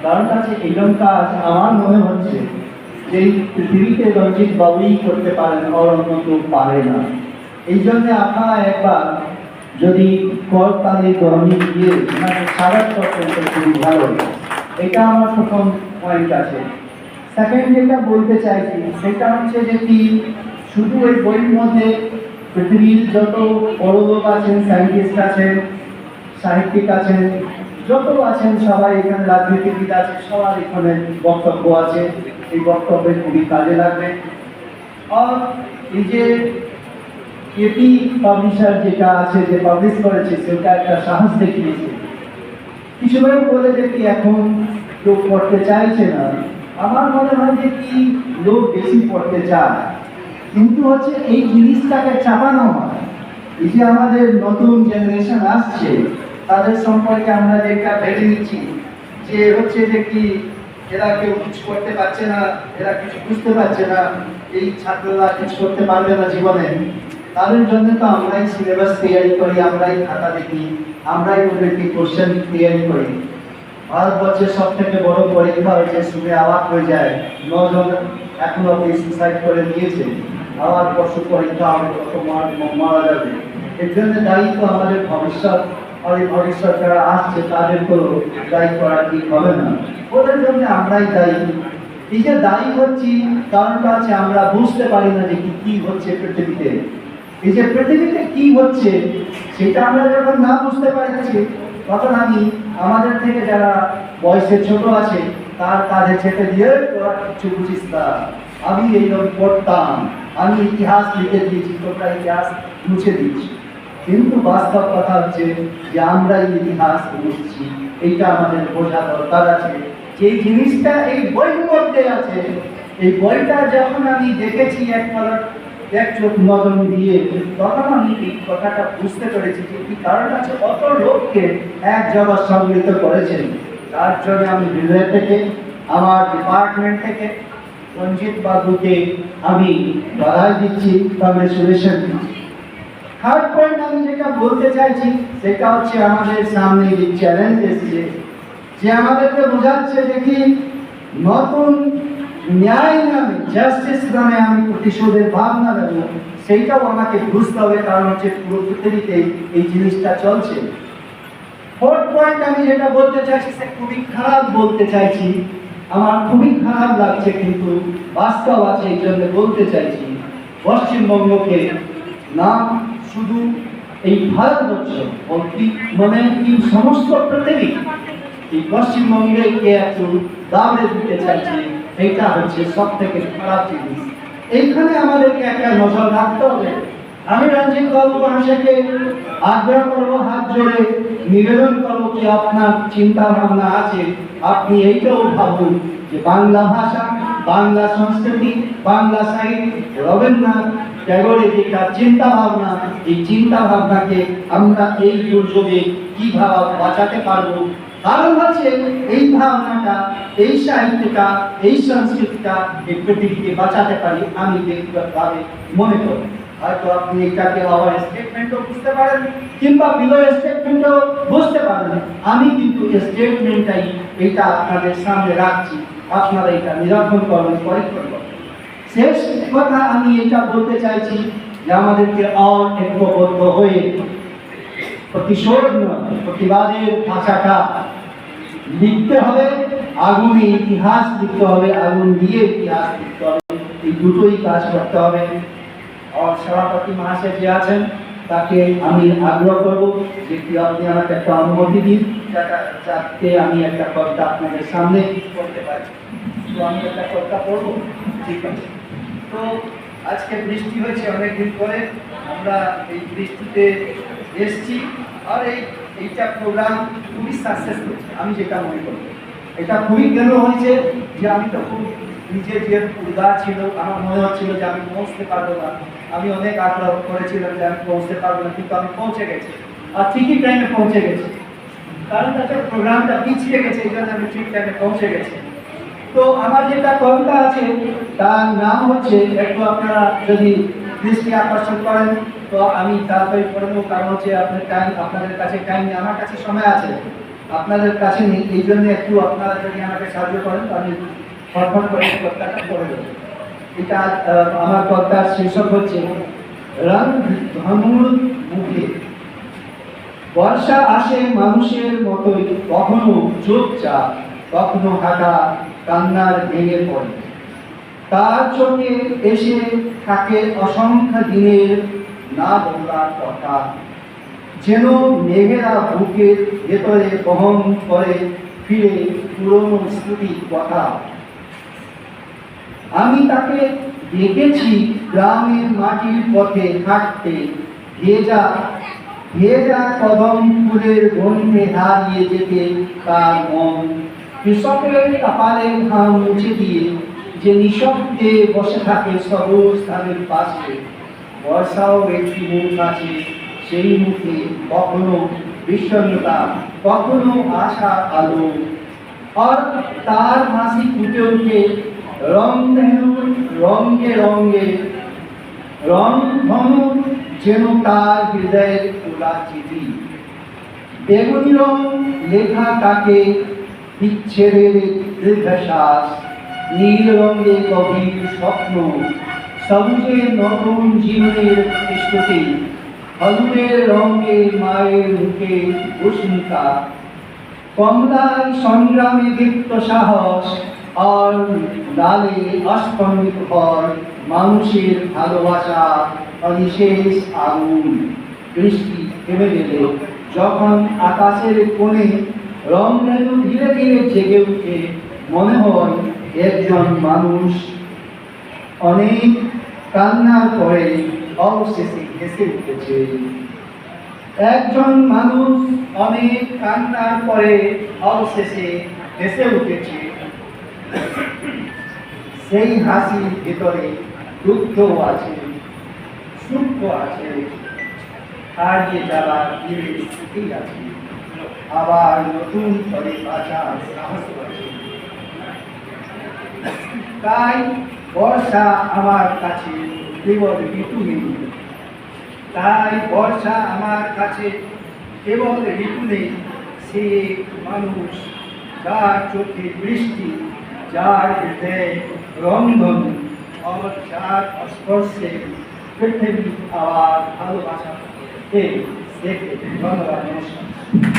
কারণটা হচ্ছে এরকম কাজ আমার মনে হচ্ছে যে এই পৃথিবীতে রঞ্জিত বাবুই করতে পারেন, আর অন্য কেউ পারে না। এই জন্য আপনারা একবার যদি করতালি ধ্বনি দিয়ে মানে স্বাগত করতেন তো খুবই ভালো। এটা আমার প্রথম পয়েন্ট আছে। সেকেন্ড যেটা বলতে চাইছি সেটা হচ্ছে যে কি শুধু এই বইয়ের মধ্যে পৃথিবীর যত বড় লোক আছেন, সায়েন্টিস্ট আছেন, সাহিত্যিক আছেন, যত আছেন সবাই এখানে, রাজনীতিবিদ আছে, সবার এখানে বক্তব্য আছে। এই বক্তব্যে খুবই কাজে লাগবে। আর এই যে এপি পাবলিশার যেটা আছে, যে পাবলিশ করেছে, সেটা একটা সাহস দেখিয়েছে। কিছু লোক বলে যে কি এখন কেউ পড়তে চাইছে না। আমার মনে হয় যে কি লোক বেশি পড়তে চায়, কিন্তু হচ্ছে এই জিনিসটাকে চাপানো হয়। এই যে আমাদের নতুন জেনারেশন আসছে, তাদের সম্পর্কে আমরা যেটা ভেবে নিচ্ছি যে হচ্ছে যে কি এরা কেউ কিছু করতে পারছে না, এরা কিছু বুঝতে পারছে না, এই ছাত্ররা কিছু করতে পারবে না জীবনে, তাদের জন্য তো আমরাই সিলেবাস তৈরি করি, আমরাই খাতা দেখি, আমরাই ওদেরকে কোশ্চেন তৈরি করি। ভারতবর্ষের সব থেকে বড় পরীক্ষা হয়েছে, শুনে অবাক হয়ে যায়, 9 জন এখনো অব্দি সুসাইড করে নিয়েছে। আবার পশু পরীক্ষা হবে, কত মারা যাবে। এর জন্য দায়িত্ব আমাদের ভবিষ্যৎ, আর এই ভবিষ্যৎ যারা আসছে তাদেরকেও দায়ী করা ঠিক হবে না, ওদের জন্য আমরাই দায়ী। এই যে দায়ী হচ্ছি, কারণটা আছে আমরা বুঝতে পারি না যে কি হচ্ছে পৃথিবীতে। এই যে পৃথিবীতে কি হচ্ছে সেটা আমরা যখন না বুঝতে পারছি, তখন আমি আমাদের থেকে যারা বয়সে ছোট আছে তার কাঁধে চেপে দিয়ে তোরা কিছু বুঝিস না, আমি এইরকম পড়তাম, আমি ইতিহাস লিখে দিয়েছি, তোমরা ইতিহাস মুছে দিচ্ছি। কিন্তু বাস্তব কথা হচ্ছে যে আমরাই ইতিহাস বুঝছি। এইটা আমাদের বোঝা দরকার আছে। যে জিনিসটা এই বইয়ের মধ্যে আছে, এই বইটা যখন আমি দেখেছি এক চোখ নজর দিয়ে, তখন আমি এই কথাটা বুঝতে পেরেছি যে কি কারণ আছে। কত লোককে এক জায়গায় সম্মিলিত করেছেন। তার জন্য আমি হৃদয় থেকে, আমার ডিপার্টমেন্ট থেকে রঞ্জিত বাবুকে আমি বাধাই দিচ্ছি, কংগ্রেচুলেশন দিচ্ছি। থার্ড পয়েন্ট আমি যেটা বলতে চাইছি সেটা হচ্ছে আমাদের সামনে যে চ্যালেঞ্জ এসেছে, যে আমাদেরকে বোঝাচ্ছে যে কি নতুন ন্যায় নামে, জাস্টিস নামে আমি প্রতিশোধের ভাবনা দেবো, সেইটাও আমাকে বুঝতে হবে। কারণ হচ্ছে পুরো পৃথিবীতে এই জিনিসটা চলছে। ফোর্থ পয়েন্ট আমি যেটা বলতে চাইছি সে খুবই খারাপ বলতে চাইছি, আমার খুবই খারাপ লাগছে, কিন্তু বাস্তব আছে, এই জন্য বলতে চাইছি। পশ্চিমবঙ্গকে না শুধু এই ভারতবর্ষ মানে এই সমস্ত পৃথিবী এই পশ্চিমবঙ্গকে একটু দাবড়ে দিতে চাইছে। এইটা হচ্ছে সব থেকে খারাপ জিনিস। এইখানে আমাদেরকে একটা নজর রাখতে হবে। আমি রঞ্জিত বাবু মহাশয়কে আগ্রহ করবো, হাত জোড়ে নিবেদন করবো যে আপনার চিন্তা ভাবনা আছে, আপনি এইটাও ভাবুন যে বাংলা ভাষা, বাংলা সংস্কৃতি, বাংলা সাহিত্য, রবীন্দ্রনাথ ট্যাগরের যেটা চিন্তা ভাবনা, এই চিন্তা ভাবনাকে আমরা এই দুর্যোগে কিভাবে বাঁচাতে পারবো। কারণ হচ্ছে এই ভাবনাটা, এই সাহিত্যটা, এই সংস্কৃতিটা এই পৃথিবীকে বাঁচাতে পারি আমি ব্যক্তিগতভাবে মনে করি। হয়তো আপনি এটাকে আবার স্টেটমেন্টও বুঝতে পারেন, কিংবা বিলো স্টেটমেন্টও বুঝতে পারেন। আমি কিন্তু স্টেটমেন্টটাই এইটা আপনাদের সামনে রাখছি, আপনারা এটা নিরীক্ষণ করবেন, পরীক্ষা করবেন। শেষ কথা আমি এটা বলতে চাইছি যে আমাদেরকে ঐক্যবদ্ধ হয়ে প্রতিশোধ নয়, প্রতিবাদের ভাষাটা লিখতে হবে, আগুনে ইতিহাস লিখতে হবে, আগুন দিয়ে ইতিহাস লিখতে হবে। এই দুটোই কাজ করতে হবে। আর সভাপতি মহাশয় যে আছেন তাকে আমি আগ্রহ করব যে কি আপনি আমাকে একটা অনুমতি দিন, যাতে আমি একটা কবিতা আপনাদের সামনে করতে পারি। তো আমি একটা কবিতা পড়বো, ঠিক আছে? তো আজকে বৃষ্টি হয়েছে অনেকদিন পরে, আমরা এই বৃষ্টিতে এসছি, আর এইটা প্রোগ্রাম খুবই সাকসেস হয়েছে আমি যেটা মনে করি। এটা খুবই কেন হয়েছে যে আমি তো খুব নিজের যে উদার ছিল, আমার মনে হচ্ছিল যে আমি পৌঁছতে পারবো না। আমি অনেক আগ্রহ করেছিলাম যে আমি পৌঁছতে পারবো না, কিন্তু আমি পৌঁছে গেছি, আর ঠিকই টাইমে পৌঁছে গেছি। কারণ তাতে প্রোগ্রামটা পিছিয়ে গেছে, এই জন্য আমি ঠিক টাইমে পৌঁছে গেছি। তো আমার যেটা কবিতা আছে তার নাম হচ্ছে, একটু আপনারা যদি দৃষ্টি আকর্ষণ করেন তো আমি তাড়াতাড়ি করে নেবো, কারণ হচ্ছে আপনাদের কাছে টাইম নেই, আমার কাছে সময় আছে। আপনাদের কাছে নেই, এই জন্য একটু আপনারা যদি আমাকে সাহায্য করেন তো আমি ফটফট করে কর্তাটা করে দেবো। এটা আমার কর্তার শীর্ষক হচ্ছে রং ধনুর মুখে। বর্ষা আসে মানুষের মতোই, কখনো চুপচাপ, কখনো হাঁটা কান্নার ভেঙে পড়ে। তার চোখে এসে থাকে অসংখ্য দিনের না বলার কথা, যেন মেঘেরা বুকের ভেতরে বহন করে ফিরে পুরনো স্মৃতির কথা। আমি তাকে দেখেছি গ্রামের মাটির পথে হাঁটতে, ভেজা ভেজা কদম ফুলের গন্ধে হারিয়ে যেতে তার মন। কৃষকের কপালে ঘাম মুছে দিয়ে যে নিঃশব্দে বসে থাকে সবুজ ধানের পাশে। বর্ষাও একটি মুখ আছে, সেই মুখে কখনো বিষণ্ণতা, কখনো আশা আলো। আর তার হাসি ফুটে ওঠে রং ধনুর রঙে রঙে, রং ধনু যেন তার হৃদয়ের খোলা চিঠি। বেগুনি রং লেখা তাকে বিচ্ছেদের দীর্ঘশ্বাস, নীল রঙে গভীর স্বপ্ন, সবুজে নতুন জীবনের প্রতিশ্রুতি, হলুদের রঙে মায়ের মুখে উষ্ণতা, কমলায় সংগ্রামে দীপ্ত সাহস, আর লালে অস্পন্দিত হয় মানুষের ভালোবাসা অনিশেষ আগুন। বৃষ্টি থেমে গেলে যখন আকাশের কোণে রংধনু ধীরে ধীরে জেগে উঠে, মনে হয় একজন মানুষ অনেক কান্নার পরে অবশেষে হেসে উঠেছে। একজন মানুষ অনেক কান্নার পরে অবশেষে হেসে উঠেছে। সেই হাসির ভেতরে দুঃখ আছে, সুখ আছে, হারিয়ে যাওয়ার স্মৃতি আছে, আবার নতুন করে বাঁচার সাহস আছে। তাই বর্ষা আমার কাছে কেবল ঋতু নেই, তাই বর্ষা আমার কাছে কেবল ঋতু নেই, সে মানুষ যার চোখে বৃষ্টি, যার হৃদয়ে রন্ধন, আর যার স্পর্শে পৃথিবী আবার ভালোবাসা। ধন্যবাদ, নমস্কার।